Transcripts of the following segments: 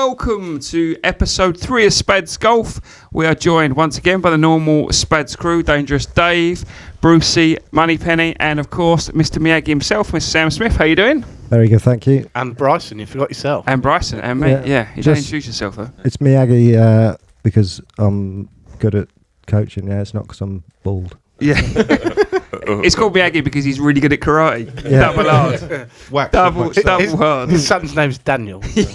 welcome to episode 3 of SPADS Golf. We are joined once again by the normal SPADS crew, Dangerous Dave, Brucey, Moneypenny, and of course Mr Miyagi himself, Mr Sam Smith. How you doing? Very good, thank you. And Bryson, you forgot yourself. And Bryson, and me. Yeah, you don't introduce yourself though. It's Miyagi because I'm good at coaching. Yeah, it's not because I'm bald. Yeah. It's called Miyagi because he's really good at karate. Yeah. Double hard. Double hard. His son's name's Daniel. He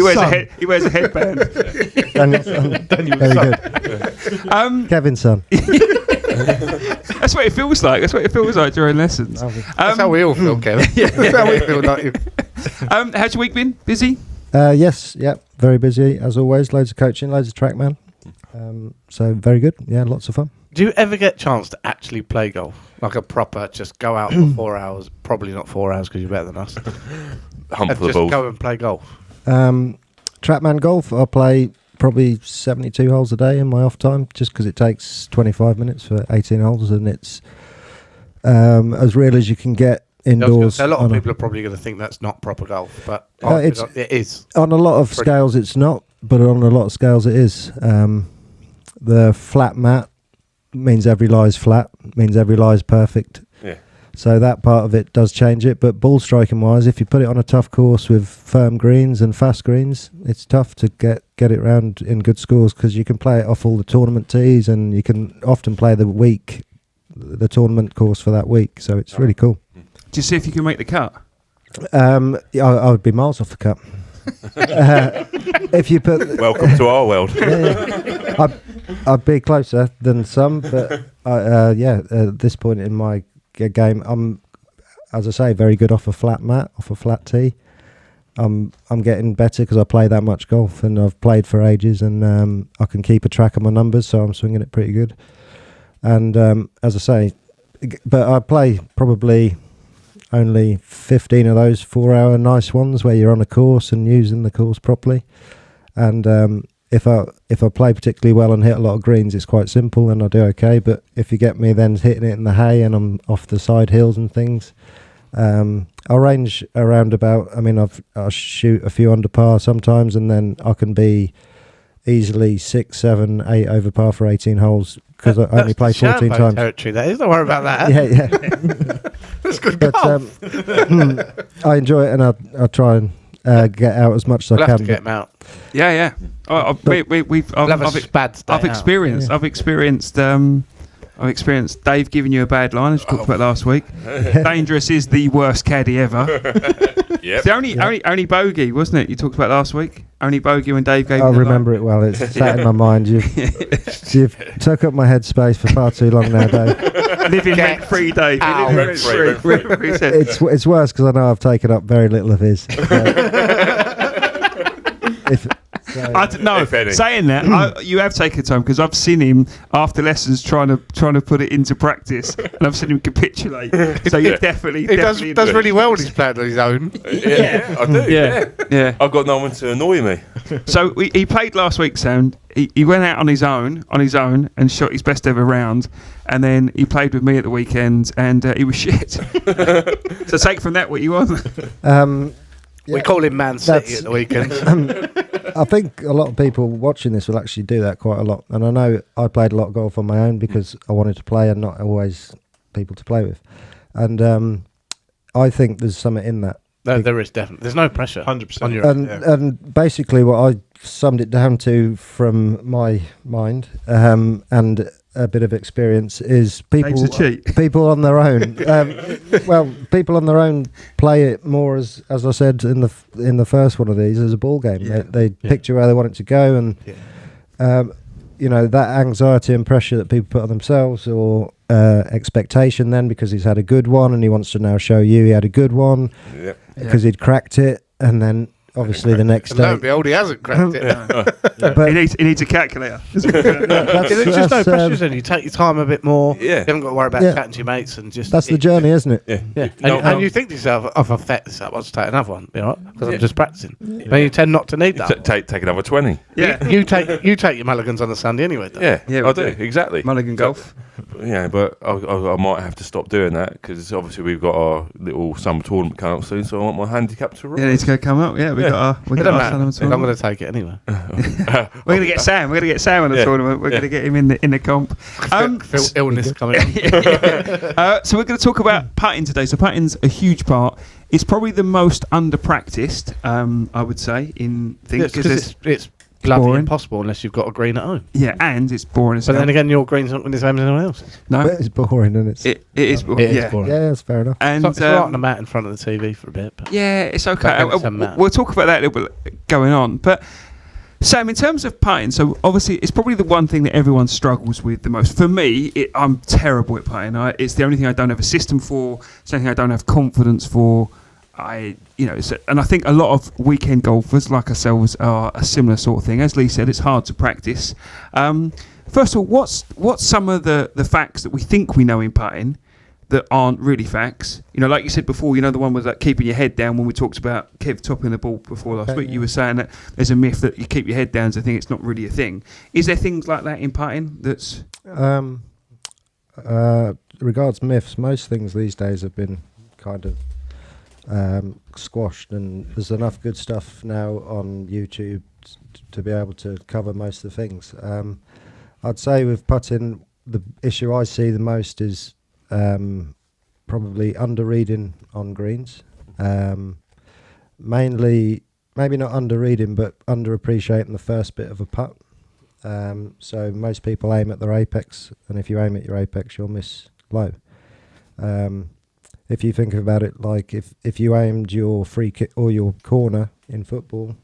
wears a headband. Daniel's very good. Kevin's son. That's what it feels like. That's what it feels like during lessons. That's how we all feel, Kevin. That's how we feel, don't you? How's your week been? Busy? Yes, yeah, very busy as always. Loads of coaching, loads of trackman. So very good. Yeah, lots of fun. Do you ever get a chance to actually play golf? Like a proper, just go out for 4 hours? Probably not 4 hours because you're better than us. Hump And for the just ball. go and play golf. Trackman golf, I play probably 72 holes a day in my off time, just because it takes 25 minutes for 18 holes, and it's as real as you can get indoors. A lot of people are probably going to think that's not proper golf, but it is. On a lot of scales it's not, but on a lot of scales it is. The flat mat means every lie is flat, means every lie is perfect. Yeah. So that part of it does change it, but ball striking wise, if you put it on a tough course with firm greens and fast greens, it's tough to get it round in good scores, because you can play it off all the tournament tees, and you can often play the tournament course for that week. So it's really cool. Do you see if you can make the cut? I would be miles off the cut. If you put Welcome to our world. I'd be closer than some, but at this point in my game, I'm, as I say, very good off a flat mat, off a flat tee. I'm getting better because I play that much golf, and I've played for ages, and I can keep a track of my numbers, so I'm swinging it pretty good. And as I say, but I play probably only 15 of those 4 hour nice ones where you're on a course and using the course properly. And if I play particularly well and hit a lot of greens, it's quite simple and I do okay. But if you get me then hitting it in the hay and I'm off the side hills and things, I'll range around about. I mean, I'll shoot a few under par sometimes, and then I can be easily 6, 7, 8 over par for 18 holes because I only play 14 times. Territory, that is. Don't worry about that. Yeah. That's good golf. I enjoy it, and I try and get out as much as I can. Have to get them out. Yeah. I've experienced Dave giving you a bad line, as we talked about last week. Dangerous is the worst caddy ever. Yep. The only bogey, wasn't it? You talked about last week. Only bogey when Dave gave you I the remember it well. It's sat in my mind. You've took up my headspace for far too long now, Dave. Living rent-free, Dave. Rent-free. It's worse because I know I've taken up very little of his. Saying that, you have taken time, because I've seen him after lessons trying to put it into practice, and I've seen him capitulate. So you definitely does really well when he's playing on his own. Yeah, I do. Yeah. I've got no one to annoy me. So he played last week, Sam. He went out on his own, and shot his best ever round, and then he played with me at the weekend, and he was shit. So take from that what you want. We call him Man City at the weekend. I think a lot of people watching this will actually do that quite a lot. And I know I played a lot of golf on my own because I wanted to play and not always people to play with. And I think there's something in that. There is definitely. There's no pressure. 100% on your and basically what I summed it down to from my mind and a bit of experience is people on their own. People on their own play it more as I said in the first one of these, as a ball game. Yeah. They picture where they want it to go, and that anxiety and pressure that people put on themselves, or expectation then because he's had a good one and he wants to now show you he had a good one because he'd cracked it, and then obviously the next day. Lo and behold, he hasn't cracked it. But he needs a calculator. There's just no pressure, then. You take your time a bit more. Yeah. You haven't got to worry about chatting to your mates, and just. That's the journey, isn't it? Yeah. And you think to yourself, if I fet this up, I'll just take another one, because I'm just practicing. But you tend not to need that. Take another 20. Yeah. You take your mulligans on the Sunday anyway, though. Yeah, I do. Exactly. Mulligan golf. Yeah, but I might have to stop doing that because obviously we've got our little summer tournament coming up soon, so I want my handicap to rise. Yeah, it's going to come up. Yeah, We got our It don't matter. son on the I'm tournament. going to take it anyway. We're going to get Sam. We're going to get Sam on the tournament. We're going to get him in the comp. Feel illness coming on. So we're going to talk about putting today. So putting's a huge part. It's probably the most under practiced, I would say, in things Because it's bloody boring. impossible unless you've got a green at home. yeah, and it's boring as But hell. then again, your green's not going to be the same as anyone else's. No, But it's boring, and it's it is. It is Yeah, boring. yeah, that's fair enough. and It's all right on the mat in front of the TV for a bit. But yeah, it's okay. But then it's a mat. We'll talk about that a little bit going on. But Sam, in terms of putting, so obviously it's probably the one thing that everyone struggles with the most. For me, I'm terrible at putting. It's the only thing I don't have a system for. It's the only thing I don't have confidence for. And I think a lot of weekend golfers like ourselves are a similar sort of thing. As Lee said, it's hard to practice. First of all, what's some of the facts that we think we know in putting that aren't really facts? Like you said before, the one was like keeping your head down when we talked about Kev topping the ball before last week. Yeah. You were saying that there's a myth that you keep your head down, so I think it's not really a thing. Is there things like that in putting that's... Regards myths, most things these days have been kind of squashed, and there's enough good stuff now on YouTube to be able to cover most of the things. I'd say with putting, the issue I see the most is probably under-reading on greens. Mainly, maybe not under-reading, but under-appreciating the first bit of a putt. So most people aim at their apex, and if you aim at your apex, you'll miss low. If you think about it, like if you aimed your free kick or your corner in football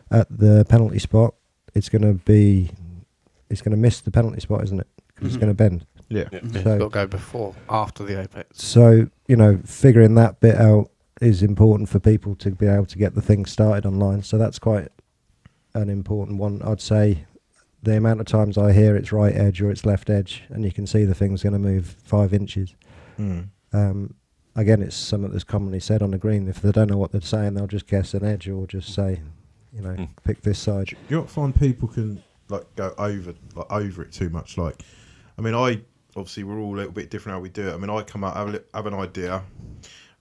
at the penalty spot, it's going to miss the penalty spot, isn't it? 'Cause it's going to bend. Yeah. you've So- got to go before, after the apex. So, figuring that bit out is important for people to be able to get the thing started online. So that's quite an important one. I'd say the amount of times I hear it's right edge or it's left edge, and you can see the thing's going to move 5 inches. Again, it's something that's commonly said on the green. If they don't know what they're saying, they'll just guess an edge or just say, pick this side. You don't find people can go over it too much. I obviously we're all a little bit different how we do it. I come out, have an idea.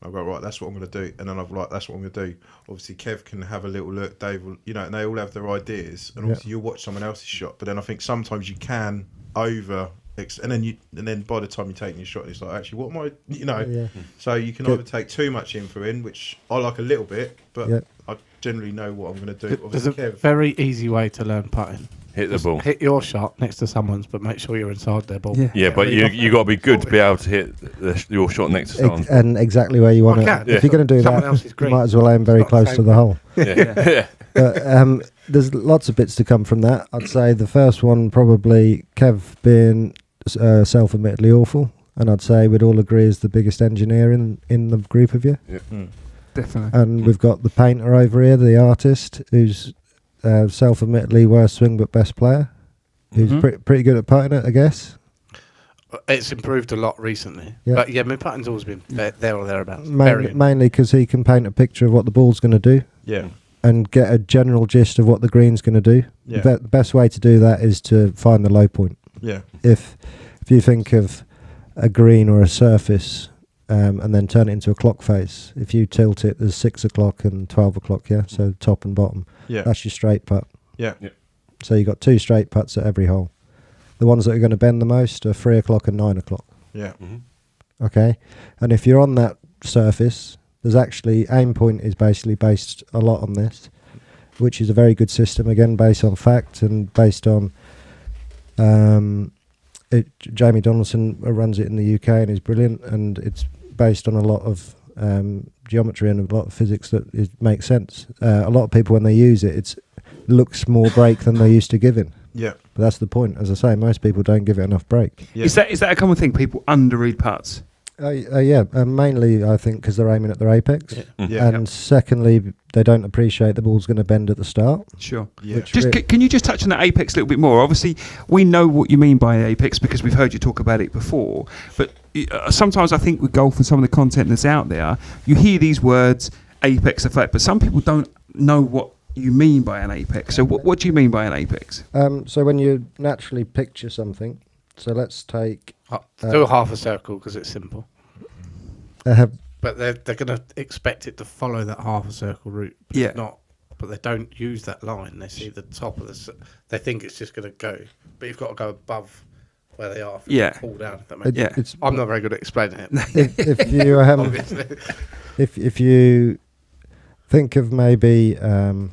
I go, right, that's what I'm going to do, and then that's what I'm going to do. Obviously, Kev can have a little look. Dave will, and they all have their ideas, and obviously you'll watch someone else's shot. But then I think sometimes you can and then by the time you're taking your shot, it's like, actually, what am I, Yeah. So you can either take too much info in, which I like a little bit, but I generally know what I'm going to do. There's a Kev, very easy way to learn putting. Hit the ball. Hit your shot next to someone's, but make sure you're inside their ball. Yeah. Yeah, but you got to be good to be able to hit your shot next to someone. And exactly where you want I it. can. If you're going to do Someone that, else's you green. might as well aim very It's not close the to same. the hole. Yeah. But there's lots of bits to come from that. I'd say the first one probably Kev being self-admittedly awful, and I'd say we'd all agree is the biggest engineer in the group of you. Definitely. And we've got the painter over here, the artist, who's self-admittedly worst swing but best player, who's pretty good at putting it, I guess. It's improved a lot recently. Yeah. But my putting's always been there or thereabouts. Very good. Mainly because he can paint a picture of what the ball's going to do yeah, and get a general gist of what the green's going to do. Yeah. The best way to do that is to find the low point. yeah, If you think of a green or a surface and then turn it into a clock face, if you tilt it, there's 6 o'clock and 12 o'clock, so top and bottom. yeah, That's your straight putt. yeah, So you've got 2 straight putts at every hole. The ones that are going to bend the most are 3 o'clock and 9 o'clock. yeah, Okay? And if you're on that surface, there's actually, aim point is basically based a lot on this, which is a very good system, again, based on fact and based on... Jamie Donaldson runs it in the UK and is brilliant, and it's based on a lot of geometry and a lot of physics that makes sense. A lot of people, when they use it, it looks more break than they're used to giving. yeah, But that's the point. As I say, most people don't give it enough break. yeah. Is that a common thing? People underread putts. Mainly I think because they're aiming at their apex. Yeah. And secondly, they don't appreciate the ball's going to bend at the start. Sure. Yeah. Which Can you just touch on that apex a little bit more? Obviously, we know what you mean by apex because we've heard you talk about it before. But sometimes I think with golf and some of the content that's out there, you hear these words, apex effect, but some people don't know what you mean by an apex. So what do you mean by an apex? So when you naturally picture something, so let's take... Do a half a circle because it's simple. Have But they're going to expect it to follow that half a circle route. But Yeah. It's not but they don't use that line. They see the top of they think it's just going to go, but you've got to go above where they are. For it to fall down. If that makes sense. I'm not very good at explaining it. If you Obviously. if you think of maybe, as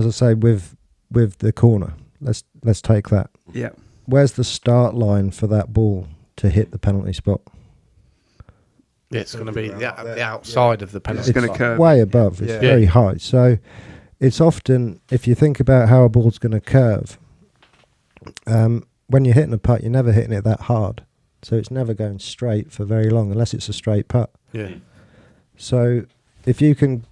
I say, with the corner, let's take that. Yeah. Where's the start line for that ball to hit the penalty spot? Yeah, it's going to be the outside of the penalty. It's going to curve. Way above. It's very high. So it's often, if you think about how a ball's going to curve, when you're hitting a putt, you're never hitting it that hard. So it's never going straight for very long unless it's a straight putt. Yeah. So if you can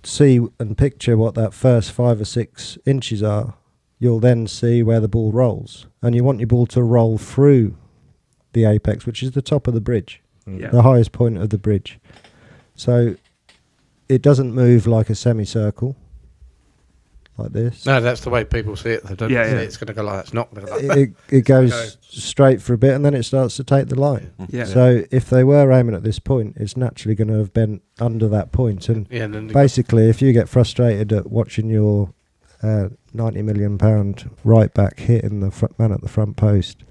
see and picture what that first 5 or 6 inches are, you'll then see where the ball rolls. And you want your ball to roll through the apex, which is the top of the bridge, the highest point of the bridge. So it doesn't move like a semicircle, like this. No, that's the way people see it. They don't see it's going to go like that. It's not going to go like that. It goes straight for a bit and then it starts to take the line. Yeah. So if they were aiming at this point, it's naturally going to have been under that point. And then basically, if you get frustrated at watching your £90 million right back hitting the man at the front post,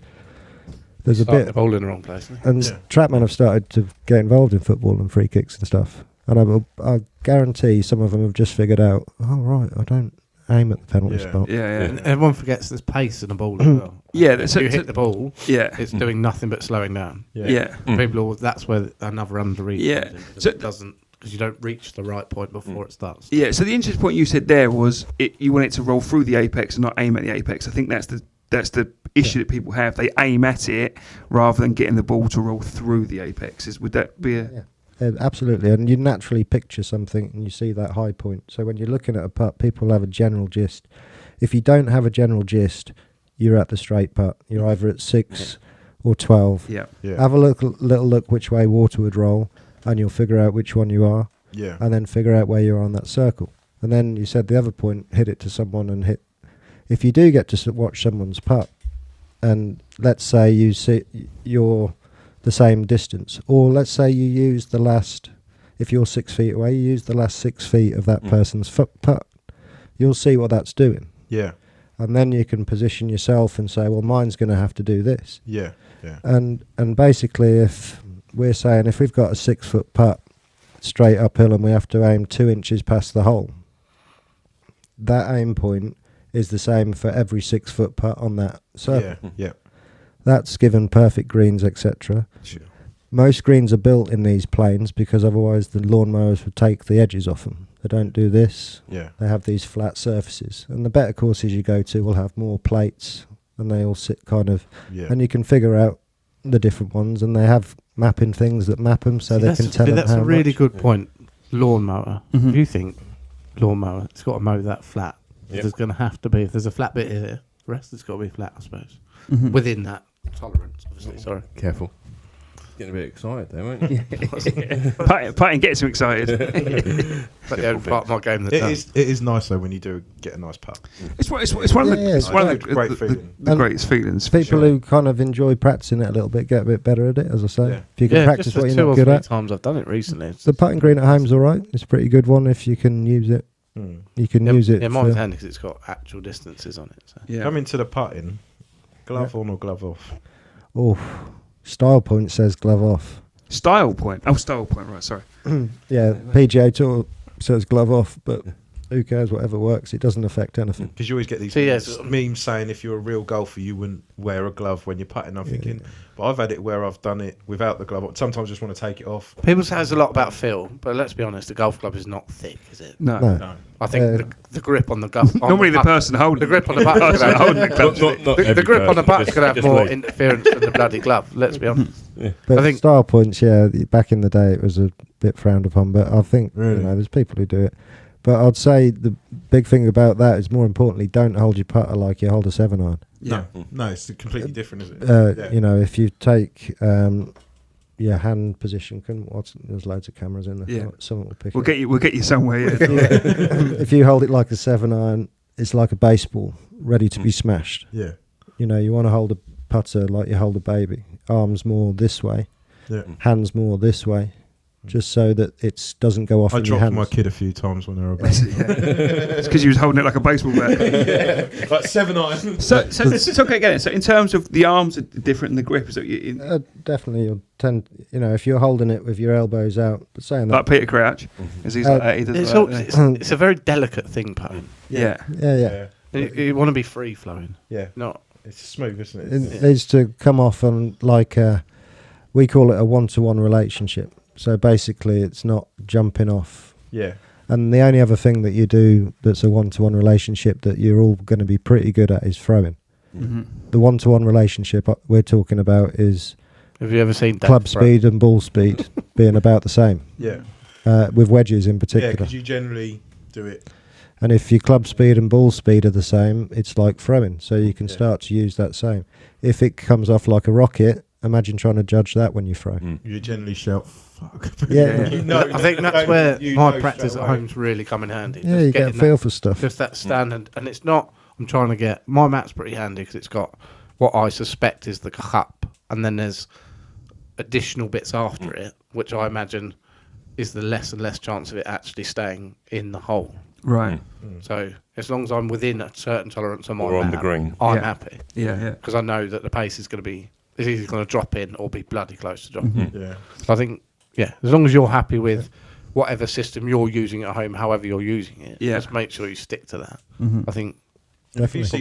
there's a bit the ball in the wrong place. and Trapman have started to get involved in football and free kicks and stuff, and I guarantee some of them have just figured out, oh right, I don't aim at the penalty spot. And everyone forgets there's pace in the ball as well. If you hit the ball, it's doing nothing but slowing down. People that's where another underreach comes in, so it doesn't, because you don't reach the right point before it starts. Yeah, so the interesting point you said there was you want it to roll through the apex and not aim at the apex. I think that's the issue that people have. They aim at it rather than getting the ball to roll through the apex. Would that be a... Yeah, absolutely. And you naturally picture something and you see that high point. So when you're looking at a putt, people have a general gist. If you don't have a general gist, you're at the straight putt. You're either at 6 or 12. Yeah. Have a little look which way water would roll, and you'll figure out which one you are. Yeah. And then figure out where you are on that circle. And then you said the other point, hit it to someone and hit. If you do get to watch someone's putt, and let's say you see you're the same distance, or let's say you use the last, if you're 6 feet away, you use the last 6 feet of that person's putt, you'll see what that's doing. Yeah. And then you can position yourself and say, well, mine's going to have to do this. Yeah. Yeah. And basically, if we're saying if we've got a 6 foot putt straight uphill and we have to aim 2 inches past the hole, that aim point is the same for every 6 foot putt on that circle. Yeah. That's given perfect greens, etc. Sure. Most greens are built in these planes because otherwise the lawnmowers would take the edges off them. They don't do this. Yeah. They have these flat surfaces. And the better courses you go to will have more plates, and they all sit kind of... Yeah. And you can figure out the different ones, and they have mapping things that map them so they can tell them how That's a really much. good point. Lawnmower. Mhm. If you think lawnmower, it's got to mow that flat. Yep. There's going to have to be, if there's a flat bit here, the rest has got to be flat, I suppose. Mhm. Within that tolerance, obviously. Sorry. Careful. Getting a bit excited there, weren't you? Putting gets him excited. But the only part of my game that It is nice though when you do get a nice putt. It's one of the, Yeah, it's one of it's a great feeling. the greatest feelings. for People sure. who kind of enjoy practicing it a little bit get a bit better at it, as I say. Yeah. If you can practice just what the you're 2 not or good 3 at. times I've done it recently. The putting green at home's all right. It's a pretty good one if you can use it. You can use it. Yeah, mine's for- handy because it's got actual distances on it. So. Yeah. Coming to the putting, glove on or glove off? Oh, Style Point says glove off. Style point. Oh, style point. Right. Sorry. Yeah, PGA Tour says glove off, but who cares? Whatever works. It doesn't affect anything. Because you always get these So, yeah, memes saying if you're a real golfer, you wouldn't wear a glove when you're putting. I'm thinking, but I've had it where I've done it without the glove on. Sometimes I just want to take it off. People say there's a lot about feel, but let's be honest, the golf club is not thick, is it? No. No. I think the grip on the golf... Normally the person holding The grip on the button... the grip on the button could have more interference than the bloody glove, let's be honest. But I think- Style Points, yeah, back in the day it was a bit frowned upon, but I think Really? there's people who do it. But I'd say the big thing about that is, more importantly, don't hold your putter like you hold a 7-iron. Yeah. No, it's completely different, isn't it? Yeah. You know, if you take your hand position, there's loads of cameras in there. Yeah. Someone will pick We'll it. get you somewhere. Yeah. If you hold it like a 7-iron, it's like a baseball ready to be smashed. Yeah. You know, you want to hold a putter like you hold a baby. Arms more this way, Yeah. hands more this way. just so that it doesn't go off in your hands. I dropped my kid a few times when they were about. It's because you was holding it like a baseball bat. Like 7 iron. So okay, get it. So in terms of the arms are different and the grip, is it? Definitely, you'll tend. If you're holding it with your elbows out, saying that, like Peter Crouch, as he's like that, he does it's a very delicate thing, putting. Yeah. You want to be free flowing. Yeah. Not. It's smooth, isn't it? It needs to come off on we call it a one-to-one relationship. So basically, it's not jumping off. Yeah. And the only other thing that you do that's a one-to-one relationship that you're all going to be pretty good at is throwing. Mm-hmm. The one-to-one relationship we're talking about is. Have you ever seen club speed and ball speed being about the same? Yeah. With wedges in particular. Yeah, because you generally do it. And if your club speed and ball speed are the same, it's like throwing. So you can start to use that same. If it comes off like a rocket, imagine trying to judge that when you throw. You generally shout, fuck. Yeah. I think that's where my practice at home's really come in handy. Yeah, you get a feel for stuff. Just that standard. And it's not, I'm trying to get, my mat's pretty handy because it's got what I suspect is the cup. And then there's additional bits after it, which I imagine is the less and less chance of it actually staying in the hole. Right. So as long as I'm within a certain tolerance on my or mat, on the green, I'm happy. Yeah. Because I know that the pace is going to be, it's either going to drop in or be bloody close to dropping. Mm-hmm. Yeah. So I think, as long as you're happy with whatever system you're using at home, however you're using it, just make sure you stick to that. Mm-hmm. I think. Definitely. If you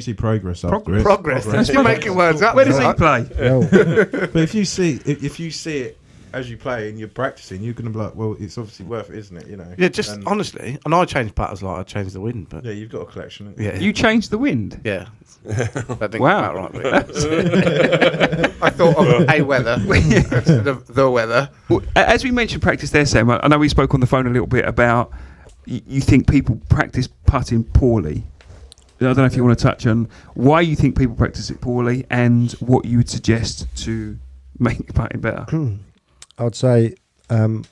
see progress after Progress. You're making words up. Where does he play? But if you see it as you play and you're practicing, you're going to be like, well, it's obviously worth it, isn't it? Yeah, just honestly, and I change putters like I change the wind, but you've got a collection. Yeah, you changed the wind. Yeah, that didn't wow, come out right. I thought of a weather instead of the weather. Well, as we mentioned practice there, Sam, I know we spoke on the phone a little bit about you think people practice putting poorly. I don't know if you want to touch on why you think people practice it poorly and what you would suggest to make putting better. I would say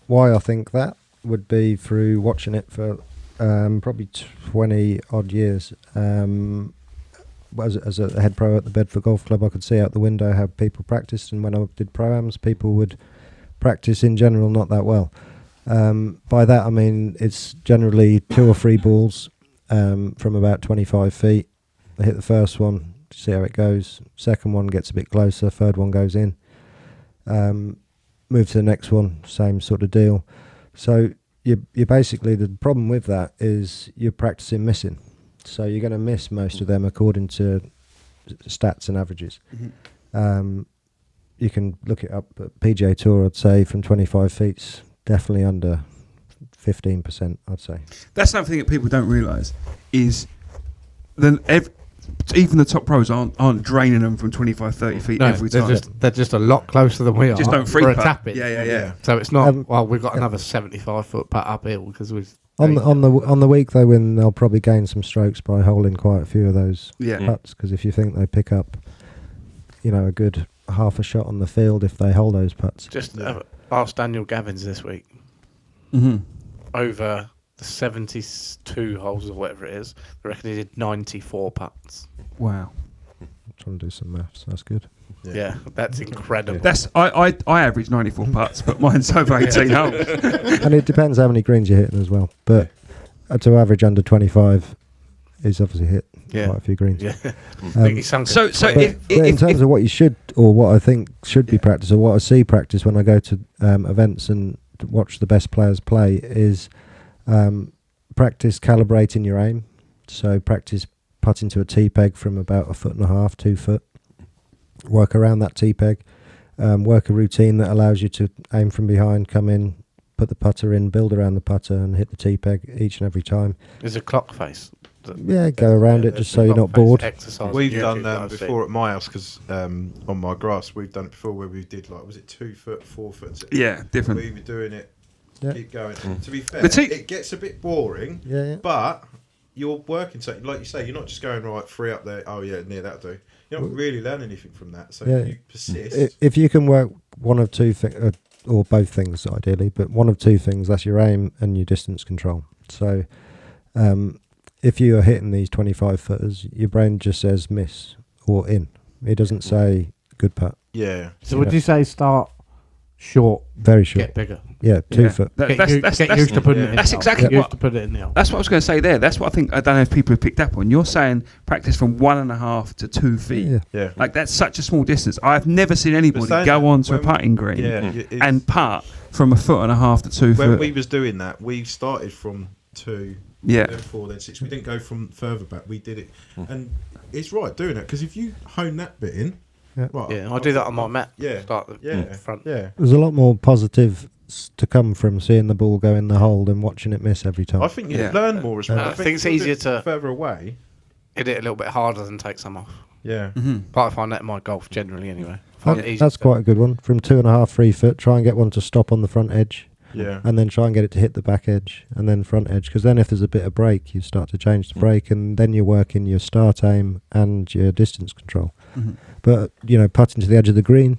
why I think that would be through watching it for probably 20 odd years. As a head pro at the Bedford Golf Club, I could see out the window how people practiced, and when I did pro-ams, people would practice in general not that well. By that I mean it's generally 2 or 3 balls from about 25 feet. I hit the first one, see how it goes. Second one gets a bit closer, third one goes in. Move to the next one, same sort of deal. So you basically, the problem with that is you're practicing missing. So you're going to miss most of them according to stats and averages. Mm-hmm. You can look it up at PGA Tour, I'd say from 25 feet's definitely under 15%, I'd say. That's another thing that people don't realise is then even the top pros aren't draining them from 25, 30 feet every time. They're just a lot closer than we are. Just don't free for a putt. tap in. Yeah. So it's not, we've got another 75-foot putt uphill because we've... On the week they win, they'll probably gain some strokes by holding quite a few of those putts, because if you think they pick up, a good half a shot on the field if they hold those putts. Just ask Daniel Gavins this week. Mm-hmm. Over the 72 holes or whatever it is, I reckon he did 94 putts. Wow. I'm trying to do some maths. That's good. Yeah, that's incredible. That's I average 94 putts, but mine's over 18 holes. And it depends how many greens you're hitting as well. But to average under 25, he's obviously hit quite a few greens. Yeah. In terms of what you should, or what I think should be practiced, or what I see practice when I go to events and watch the best players play, is practice calibrating your aim. So practice putting to a tee peg from about 1.5 foot, 2 foot. Work around that tee peg. Work a routine that allows you to aim from behind, come in, put the putter in, build around the putter, and hit the tee peg each and every time. There's a clock face. Go around it just so you're not bored. We've done before at my house, because on my grass we've done it before, where we did was it 2 foot, 4 foot? Yeah, different. We were doing it. Keep going. To be fair, it gets a bit boring. But you're working, so like you say, you're not just going right 3 up there. Oh yeah, near that do. You're not really learning anything from that. So if you persist, if you can work one of two things, or both things ideally, but one of two things, that's your aim and your distance control. So if you are hitting these 25 footers, your brain just says miss or in. It doesn't say good putt. Yeah. So would you say start short, very short, get bigger. Yeah, 2 foot. Get used to putting it in. That's exactly what. To put it in the That's what I was going to say there. That's what I think. I don't know if people have picked up on. You're saying practice from 1.5 to 2 feet. Yeah. Like that's such a small distance. I've never seen anybody go onto a putting green and putt from 1.5 to 2 foot. When we was doing that, we started from 2. Yeah. Then 4, then 6. We didn't go from further back. We did it, and it's right doing it because if you hone that bit in, I do that on my mat. Yeah. Start the front. Yeah. There's a lot more positive to come from seeing the ball go in the hole than watching it miss every time. I think you learn more as well. I think it's easier to further away. Hit it a little bit harder than take some off. Yeah. But I find that in my golf generally anyway. That's quite a good one. From 2.5, 3 foot, try and get one to stop on the front edge. Yeah. And then try and get it to hit the back edge and then front edge. Because then if there's a bit of break, you start to change the break and then you're working your start aim and your distance control. But, putting to the edge of the green,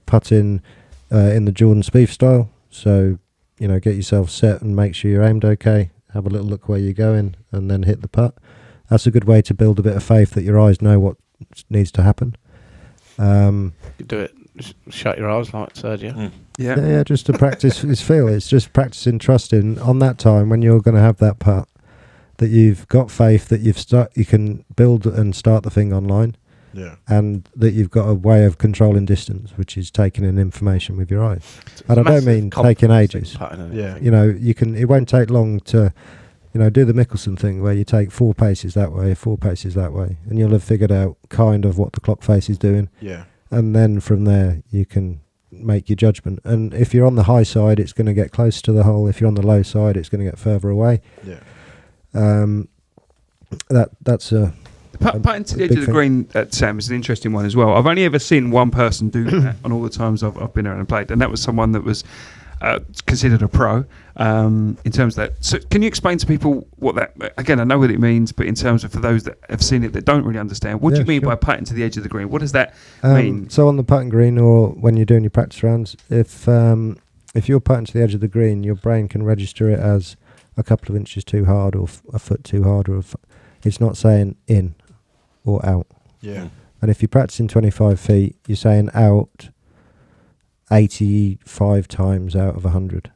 putting in the Jordan Spieth style. So, get yourself set and make sure you're aimed okay. Have a little look where you're going and then hit the putt. That's a good way to build a bit of faith that your eyes know what needs to happen. You do it, shut your eyes like Sergio. Yeah, just to practice his feel. It's just practicing trusting on that time when you're going to have that putt that you've got faith that you can build and start the thing online. Yeah. And that you've got a way of controlling distance, which is taking in information with your eyes. And I don't mean taking ages. Yeah. You can. It won't take long to, do the Mickelson thing where you take 4 paces that way, 4 paces that way, and you'll have figured out kind of what the clock face is doing. Yeah. And then from there you can make your judgment. And if you're on the high side, it's going to get close to the hole. If you're on the low side, it's going to get further away. Yeah. That's a. Putting to the edge of the green, Sam, is an interesting one as well. I've only ever seen one person do that on all the times I've been around and played, and that was someone that was considered a pro in terms of that. So can you explain to people what that, again, I know what it means, but in terms of for those that have seen it that don't really understand, what do you mean by putting to the edge of the green? What does that mean? So on the putting green or when you're doing your practice rounds, if you're putting to the edge of the green, your brain can register it as a couple of inches too hard or a foot too hard, or it's not saying in or out. Yeah. And if you're practicing 25 feet, you're saying out 85 times out of 100.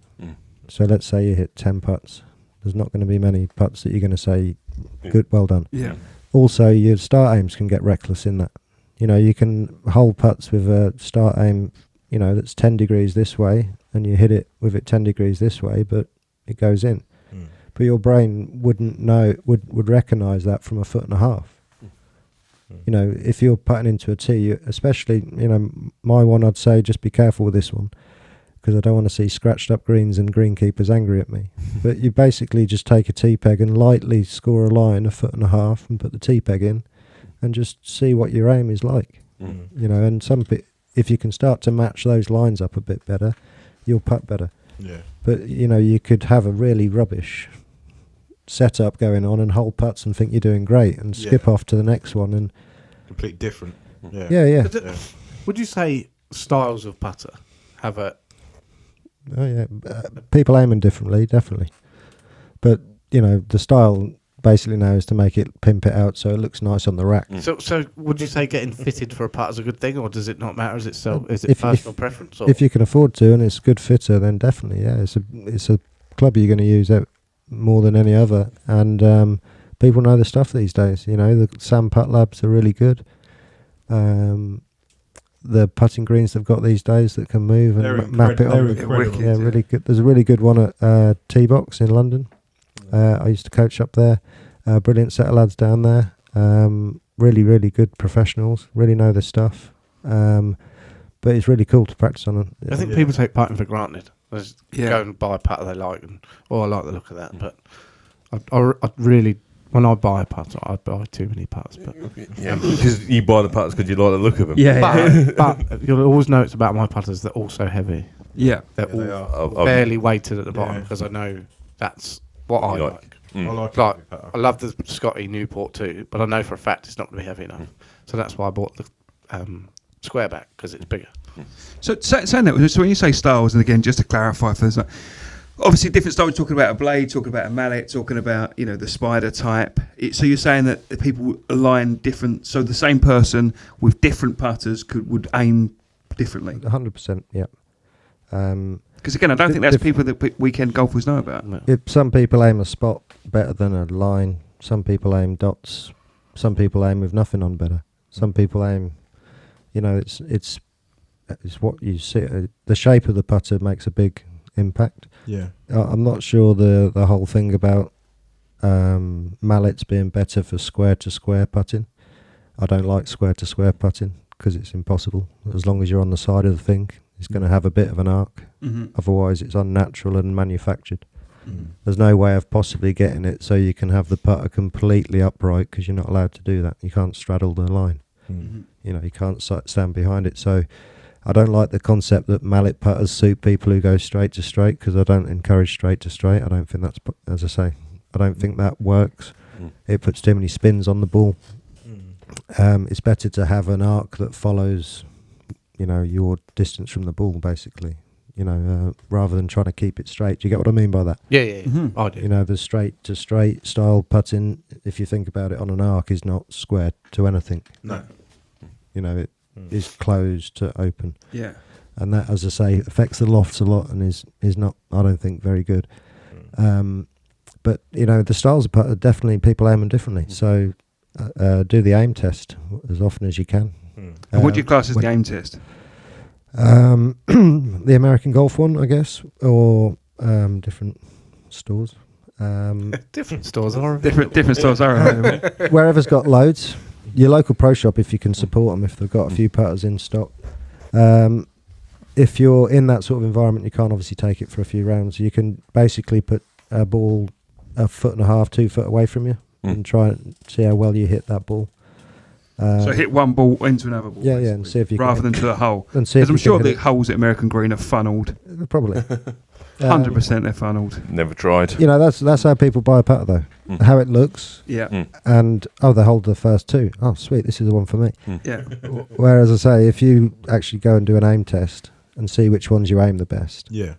So let's say you hit 10 putts. There's not going to be many putts that you're going to say, good, well done. Yeah. Also, your start aims can get reckless in that. You can hold putts with a start aim, that's 10 degrees this way, and you hit it with it 10 degrees this way, but it goes in. But your brain wouldn't know, would recognise that from 1.5 foot. If you're putting into a tee, especially, my one, I'd say just be careful with this one because I don't want to see scratched up greens and greenkeepers angry at me. But you basically just take a tee peg and lightly score a line 1.5 foot and put the tee peg in and just see what your aim is like. And if you can start to match those lines up a bit better, you'll putt better. Yeah. But, you could have a really rubbish setup going on and hold putts and think you're doing great and skip off to the next one and completely different. Yeah. Would you say styles of putter have a people aiming differently, definitely, but the style basically now is to make it pimp it out so it looks nice on the rack. So would you say getting fitted for a putt is a good thing, or does it not matter? Is it personal preference? Or? If you can afford to and it's a good fitter, then definitely, it's a club you're going to use more than any other, and people know the stuff these days. The Sam Putt Labs are really good. The putting greens they've got these days that can move and map it on. Really good. There's a really good one at T-Box in London. I used to coach up there. Brilliant set of lads down there. Really, really good professionals. Really know their stuff. But it's really cool to practice on. I think people take putting for granted. They just go and buy a putter they like, I like the look of that. But I really, when I buy a putter, I buy too many putters. But because you buy the putters because you like the look of them. But you'll always know it's about my putters. They're also heavy. Yeah, they're all barely weighted at the bottom because I know that's what I like. I love the Scotty Newport too, but I know for a fact it's not going to be heavy enough. So that's why I bought the square back because it's bigger. So saying that, so when you say styles, and again, just to clarify, for obviously different styles. Talking about a blade, talking about a mallet, talking about the spider type. So you're saying that people align different. So the same person with different putters would aim differently. 100%, yeah. Because again, I don't think that's people that weekend golfers know about. No. Some people aim a spot better than a line. Some people aim dots. Some people aim with nothing on better. Some people aim, it's what you see. The shape of the putter makes a big impact. Yeah. I'm not sure the whole thing about mallets being better for square to square putting. I don't like square to square putting because it's impossible. As long as you're on the side of the thing, it's going to have a bit of an arc. Mm-hmm. Otherwise, it's unnatural and manufactured. Mm-hmm. There's no way of possibly getting it so you can have the putter completely upright, because you're not allowed to do that. You can't straddle the line. Mm-hmm. You can't stand behind it. So I don't like the concept that mallet putters suit people who go straight to straight, because I don't encourage straight to straight. I don't think that's, as I say, I don't think that works. It puts too many spins on the ball. It's better to have an arc that follows, your distance from the ball, basically. Rather than trying to keep it straight. Do you get what I mean by that? Yeah. Mm-hmm. I do. The straight to straight style putting, if you think about it on an arc, is not square to anything. No. It is closed to open. Yeah. And that, as I say, affects the lofts a lot and is not, I don't think, very good. But, the styles of putter, definitely people aim them differently. So do the aim test as often as you can. And what do you class as the aim test? The American Golf one, I guess, or different stores. Different stores are different stores are. Wherever's got loads. Your local pro shop, if you can support them, if they've got a few putters in stock. If you're in that sort of environment, you can't obviously take it for a few rounds. You can basically put a ball 1.5 feet, 2 foot away from you and try and see how well you hit that ball. So hit one ball into another ball. Yeah, and see if you rather than to the hole. Because I'm sure the holes at American Green are funnelled. Probably. 100% they're funnelled. Never tried. That's how people buy a putter, though. How it looks. Yeah. And they hold the first two. Oh, sweet, this is the one for me. Yeah. Whereas I say, if you actually go and do an aim test and see which ones you aim the best. Yeah.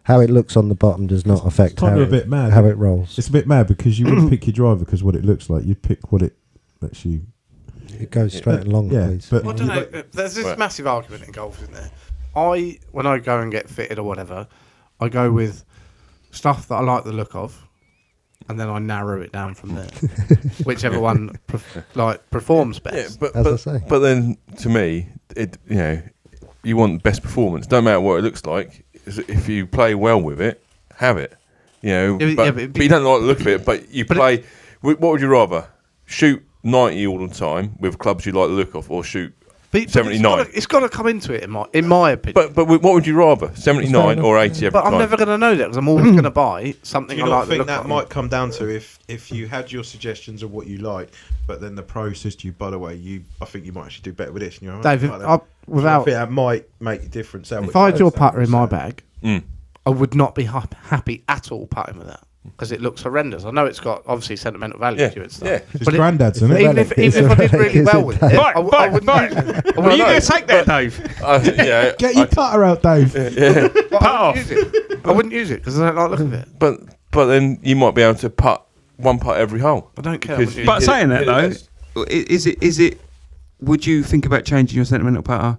How it looks on the bottom does not affect how it rolls. It's a bit mad because you wouldn't pick your driver because what it looks like. You'd pick what it actually. It goes straight and long, please. But I don't know. There's this massive argument in golf, isn't there? When I go and get fitted or whatever, I go with stuff that I like the look of, and then I narrow it down from there. Whichever one performs best. Yeah, but then to me, you want best performance. Don't matter what it looks like. If you play well with it, have it. But you don't like the look of it. But you play. What would you rather? Shoot 90 all the time with clubs you like the look of, or shoot 79? It's got to come into it, in my opinion. But what would you rather? 79 or 80 every time? But I'm never going to know that because I'm always going to buy something I like the look of. I think that might come down to if you had your suggestions of what you like, but then the pro says to you, by the way, I think you might actually do better with this. And Dave, I think that might make a difference. If I had your putter in my bag, I would not be happy at all putting with that. Because it looks horrendous. I know it's got obviously sentimental value to it and stuff. Yeah, it's granddad's, isn't it? Even if I did really well with it, I wouldn't use it. Are you going to take that, Dave? Get your putter out, Dave. I wouldn't use it because I don't like the look of it. But then you might be able to putt one putt every hole. I don't care. But saying that though, is it? Would you think about changing your sentimental putter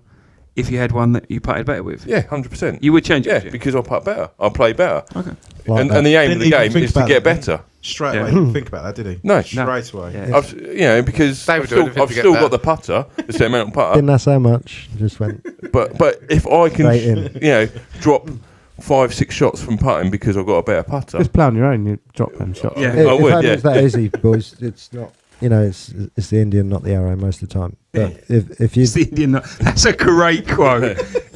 if you had one that you putted better with? Yeah, 100%. You would change it? Yeah, because I'll putt better. I'll play better. Okay. And the aim of the game is to get better. Straight away, didn't think about that, did he? No. Straight away. Yeah. Because I've still got the putter, the sentimental putter. Didn't ask so much. Just went. But if I can, drop 5-6 shots from putting because I've got a better putter. Just play on your own. You drop them shots. Yeah, I would. It's that easy, boys. It's not. It's the Indian, not the arrow, most of the time. But if you, it's the Indian, that's a great quote.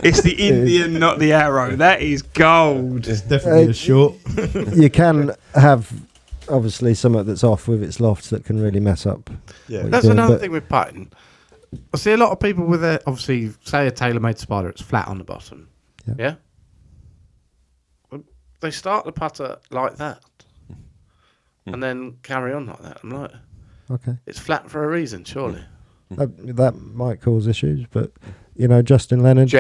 It's the Indian, not the arrow. That is gold. It's definitely a short. You can have obviously something that's off with its lofts that can really mess up. Yeah, that's another thing with putting. I see a lot of people with obviously say a TaylorMade Spider, it's flat on the bottom. Yeah. They start the putter like that, and then carry on like that. I'm like. Okay. It's flat for a reason, surely. That might cause issues, but Justin Leonard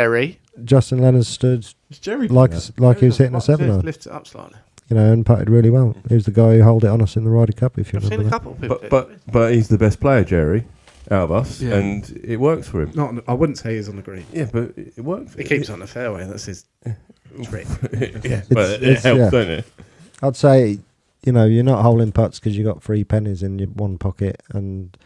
stood Jerry like he was hitting a 7-iron. Lift it up slightly. And putted really well. He was the guy who held it on us in the Ryder Cup. If you I've seen a couple of people. But he's the best player, Jerry. out of us, and it works for him. I wouldn't say he's on the green. Yeah, but it works. He keeps on the fairway. That's his trick. But it helps, don't it? I'd say, you're not holding putts because you got 3 pennies in your one pocket and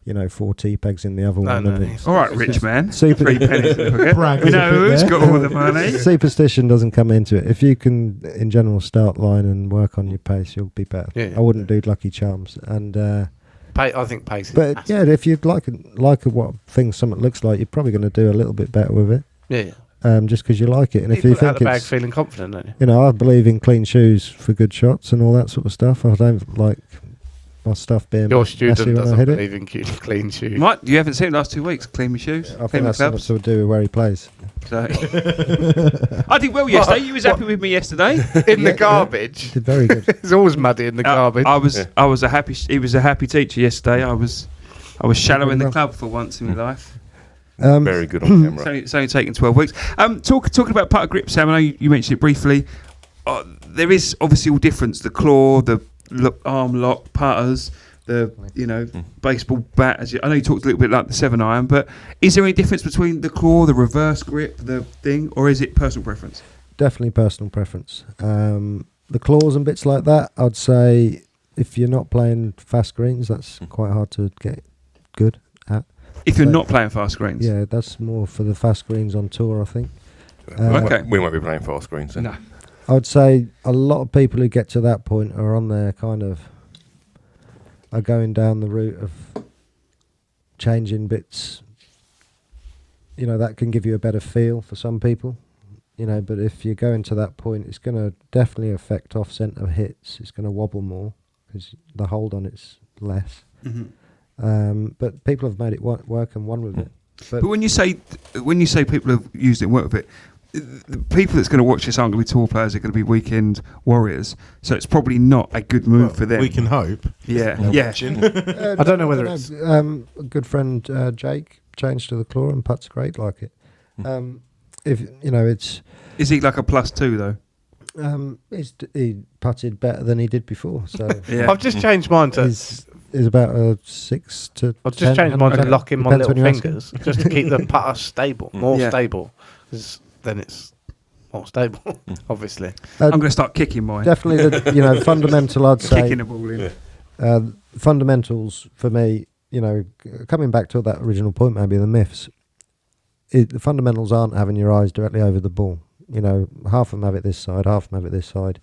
4 tea pegs in the other one. No. All right, rich man. 3 pennies in the pocket. We know who's got all the money. Superstition doesn't come into it. If you can, in general, start line and work on your pace, you'll be better. Yeah. I wouldn't do lucky charms. And I think pace is but massive. if you'd like what something looks like, you're probably going to do a little bit better with it. Yeah. Just because you like it. And you if you put think out the bag feeling confident, don't you? I believe in clean shoes for good shots and all that sort of stuff. I don't like my stuff being your student messy when doesn't I hit believe it. in clean shoes. You haven't seen it the last 2 weeks. Clean my shoes. I think that's something to do with where he plays. So. I did well yesterday. You was happy with me yesterday. In the garbage. Did very good. It's always muddy in the garbage. I was a happy. He was a happy teacher yesterday. I was shallow in the club for once in my life. Very good on camera. It's only taken 12 weeks. Talking about putter grip, Sam. I know you mentioned it briefly. There is obviously all difference. The claw, the arm lock, putters, the baseball bat. I know you talked a little bit like the 7-iron, but is there any difference between the claw, the reverse grip, the thing, or is it personal preference? Definitely personal preference. The claws and bits like that, I'd say if you're not playing fast greens, that's quite hard to get good at. If you're not playing fast greens? Yeah, that's more for the fast greens on tour, I think. Okay. We won't be playing fast greens then. No. I would say a lot of people who get to that point are on their are going down the route of changing bits. That can give you a better feel for some people. But if you're going to that point, it's going to definitely affect off-centre hits. It's going to wobble more because the hold on it's less. Mm-hmm. But people have made it work and won with it. But when you say people have used it and worked with it, the people that's going to watch this aren't going to be tour players. They're going to be weekend warriors. So it's probably not a good move for them. We can hope. Yeah. I don't know whether it's a good friend Jake changed to the claw and putts great like it. It's. Is he like a +2 though? He putted better than he did before. So yeah. I've just changed mine to. Is about a 6 to. I've just changed mine to lock in my little Depends fingers just to keep the putter stable, more stable. Because then it's more stable, obviously. I'm going to start kicking mine. Definitely, the fundamental. I'd say kicking the ball in. Fundamentals for me. Coming back to that original point, maybe the myths. The fundamentals aren't having your eyes directly over the ball. Half of them have it this side, half of them have it this side.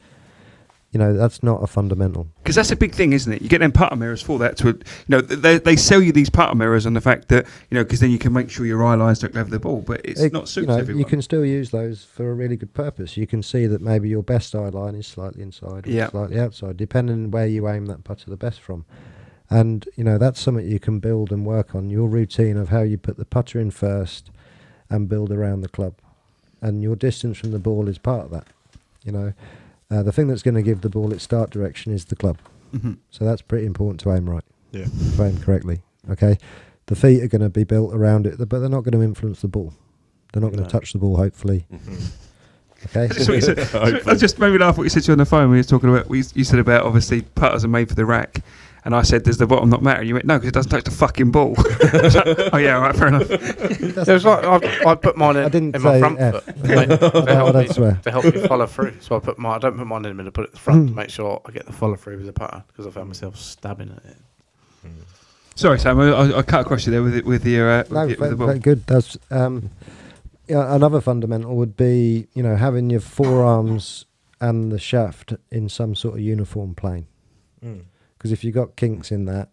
That's not a fundamental. Because that's a big thing, isn't it? You get them putter mirrors for that. They sell you these putter mirrors on the fact that, because then you can make sure your eye lines don't have the ball, but it's not suits everyone. You can still use those for a really good purpose. You can see that maybe your best eye line is slightly inside or slightly outside, depending on where you aim that putter the best from. And, that's something you can build and work on, your routine of how you put the putter in first and build around the club. And your distance from the ball is part of that, the thing that's going to give the ball its start direction is the club. Mm-hmm. So that's pretty important to aim right. Yeah. To aim correctly. Okay. The feet are going to be built around it, but they're not going to influence the ball. They're not going to touch the ball, hopefully. Mm-hmm. Okay. That's what you said. I just made me laugh what you said to you on the phone when you were talking about. You said about obviously putters are made for the rack. And I said, does the bottom not matter? And you went, no, because it doesn't touch the fucking ball. Oh, yeah, all right, fair enough. I put mine in my front foot to help you follow through. So I don't put mine in the middle, put it at the front to make sure I get the follow through with the putter because I found myself stabbing at it. Sorry, Sam, I cut across you there with the ball. Very good. That's another fundamental would be, having your forearms and the shaft in some sort of uniform plane. Because if you've got kinks in that,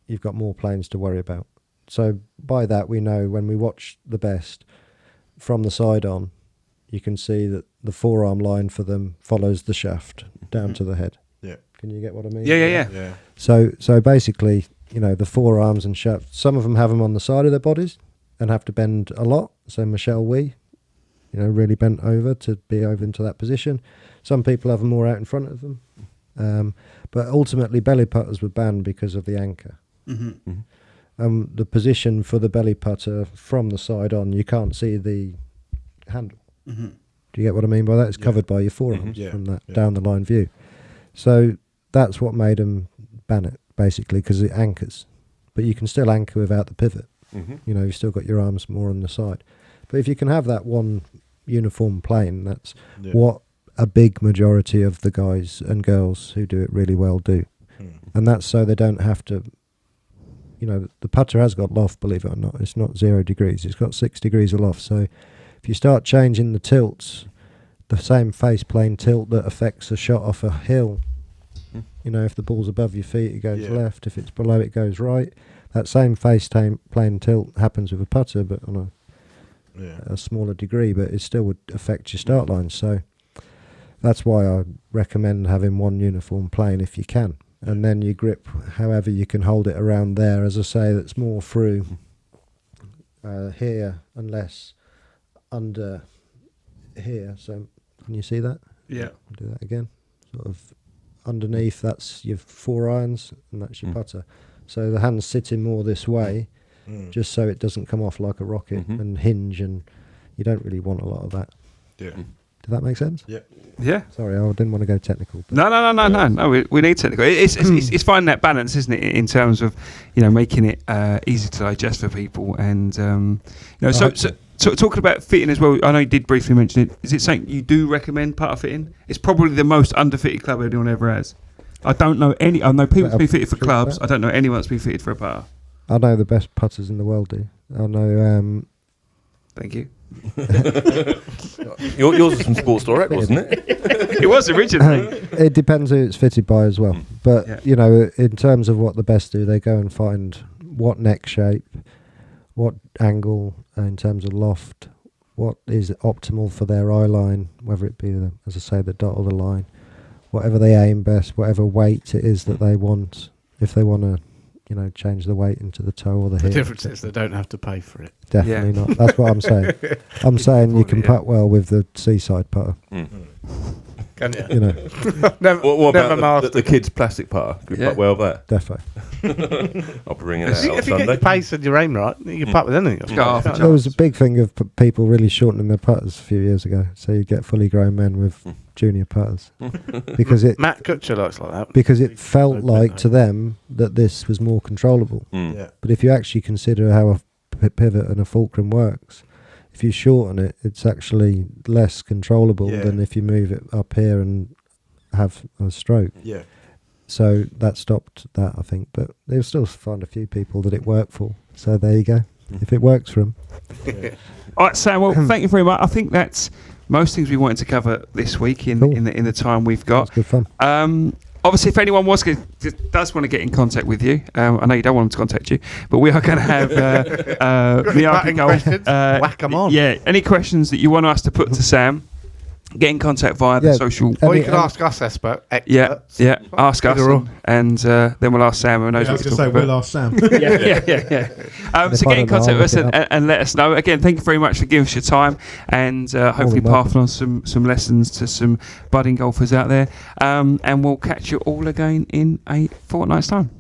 you've got more planes to worry about. So by that, we know when we watch the best from the side on, you can see that the forearm line for them follows the shaft down to the head. Yeah. Can you get what I mean? Yeah. So basically, the forearms and shaft, some of them have them on the side of their bodies and have to bend a lot. So Michelle Wee, really bent over to be over into that position. Some people have them more out in front of them. But ultimately, belly putters were banned because of the anchor. Mm-hmm. The position for the belly putter from the side on, you can't see the handle. Mm-hmm. Do you get what I mean by that? It's covered by your forearms from that down the line view. So that's what made them ban it, basically, because it anchors. but you can still anchor without the pivot. Mm-hmm. You know, you've still got your arms more on the side. But if you can have that one uniform plane, that's what a big majority of the guys and girls who do it really well do. And that's so they don't have to, you know, the putter has got loft, believe it or not. It's not 0 degrees. It's got 6 degrees of loft. So if you start changing the tilts, the same face plane tilt that affects a shot off a hill, you know, if the ball's above your feet, it goes left. If it's below, it goes right. That same face plane tilt happens with a putter, but on a smaller degree, but it still would affect your start line. So that's why I recommend having one uniform plane if you can. And then you grip however you can hold it around there. As I say, that's more through here and less under here. So can you see that? Yeah. I'll do that again. Sort of underneath, that's your 4 irons, and that's your putter. So the hand's sitting more this way, just so it doesn't come off like a rocket and hinge, and you don't really want a lot of that. Yeah. Did that make sense? Yeah. Yeah. Sorry, I didn't want to go technical. No. We need technical. It's finding that balance, isn't it, in terms of, you know, making it easy to digest for people, and you know. So talking about fitting as well. I know you did briefly mention it. Is it something you do recommend putter fitting? It's probably the most underfitted club anyone ever has. I don't know any. I know people that's been fitted for clubs. I don't know anyone that's been fitted for a putter. I know the best putters in the world do. I know. Thank you. Yours was from Sports Direct, wasn't it? It was originally. It depends who it's fitted by as well. But you know, in terms of what the best do, they go and find what neck shape, what angle in terms of loft, what is optimal for their eye line, whether it be as I say, the dot or the line, whatever they aim best, whatever weight it is that they want. If they want to, you know, change the weight into the toe or the hip. The difference is they don't have to pay for it. Definitely not. That's what I'm saying. I'm saying you can putt well with the seaside putter. Can you? You know, what about the kids' plastic putter? Good putt well there. defo. I'll be bringing that out If you Sunday. get your pace and your aim right, you can putt with anything. There was a big thing of people really shortening their putters a few years ago, so you get fully grown men with junior putters because it Matt Kutcher looks like that. because it felt like to them that this was more controllable. Yeah. But if you actually consider how a pivot and a fulcrum works, if you shorten it, it's actually less controllable than if you move it up here and have a stroke. Yeah. So that stopped that, I think. But they'll still find a few people that it worked for. So there you go. If it works for them. All right, Sam. Well, thank you very much. I think that's most things we wanted to cover this week in the time we've got. That's good fun. Obviously, if anyone does want to get in contact with you, I know you don't want them to contact you, but we are going to have Miyagi Golf. Whack 'em on. Yeah, any questions that you want us to put to Sam, get in contact via the social. Or you can ask us, experts. Yeah, ask us, and then we'll ask Sam. Who knows I what was going to say, we'll ask Sam. yeah. So get in contact with us and let us know. Again, thank you very much for giving us your time, and hopefully passing on some lessons to some budding golfers out there. And we'll catch you all again in a fortnight's time.